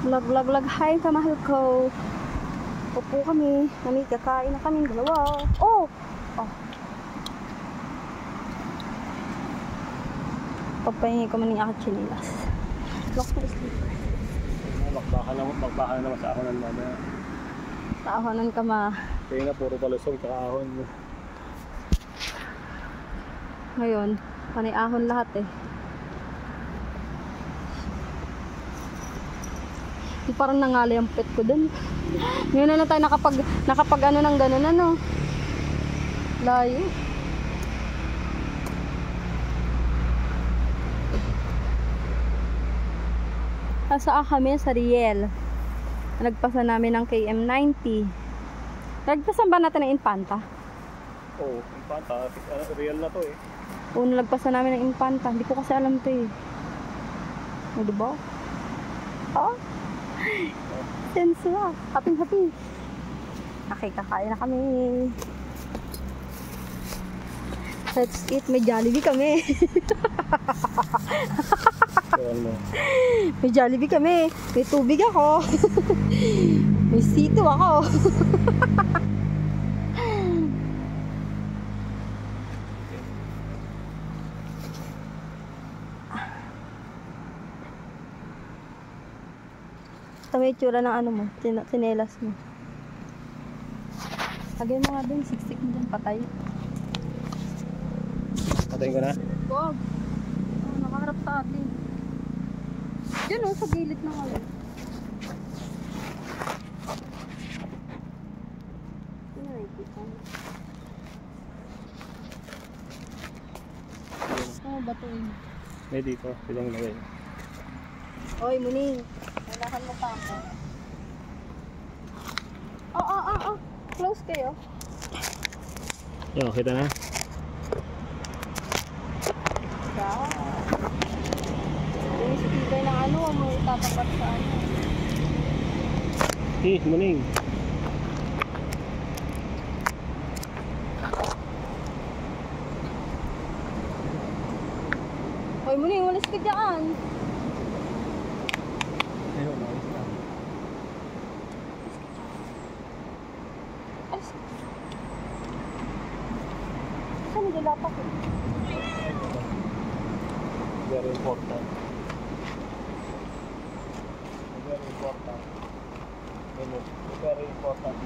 Vlog, vlog, vlog. Hi, kamahal ko. Upo kami. Nami, kakain na kaming dalawa. Oh! Oh. Pagpahingi ko man yung aking chinilas. Lock na sleeper. Magbakan naman sa ahonan mamaya. Sa ahonan ka ma. Kaya na puro palusong tsaka ahon. Ngayon, panay ahon lahat eh. Parang nangali ang pet ko dun. Ngayon na lang tayo nakapag ano ng ganun ano. Layo. Saan kami? Sa Riel. Nagpasa namin ng KM90. Nagpasan ba natin ng Infanta? Oo, Infanta. Real na to eh. Oo, nalagpasan namin ng Infanta. Hindi ko kasi alam to eh. O, diba? Oh? Sensual. Happy, happy. Okay, kakain na kami. Let's eat. May Jollibee kami. May Jollibee kami. May tubig ako. May sito ako. Ito may itsura ng ano mo, sinelas mo. Lagay mo nga dun, siksik mo dun, patay. Patayin ko na? Wag. Oh, nakaharap sa atin. Diyan o, sa gilid na nga. Ano nakikita mo? Ano ba ito eh? May dito, silang lagay. Oy, Muning. Kailangan mo pa ako. Oh. Close kayo. Yo, kita na? Wow. Yung speaker ng ano, mo itatapat sa ano. Muning. Oy, Muning, walis ka dyan. Ayun, ayos na. Saan yung lapak eh? Very important. Very important. Very important.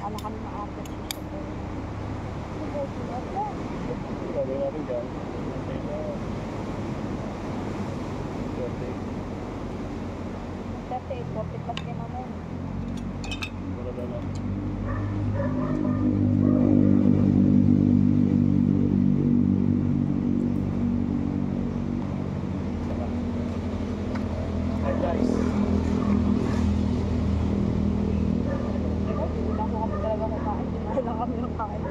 Ano kami ma-apit siya sa pera? Gagawin natin dyan. Dati, 40 plus ka naman. Wala na. Hi guys. Wala ko kami talaga kumain. Wala kami ng kain.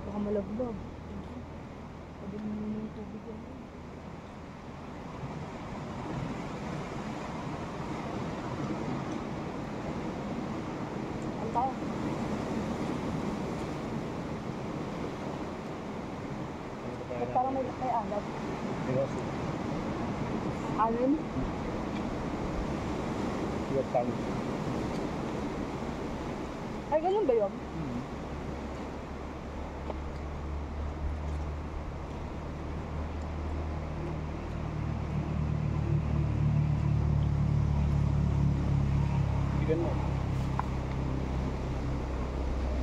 Baka malaglag. Sabi mo yung tubig yan. Ang tayo. Ba't parang may alat? Alin? Ay, ganun ba yun? Bigan mo.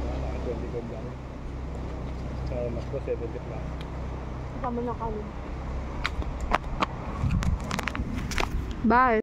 Naka 20 gold lang. Sa mas ko 70 lang. Kasama na kami. Bye!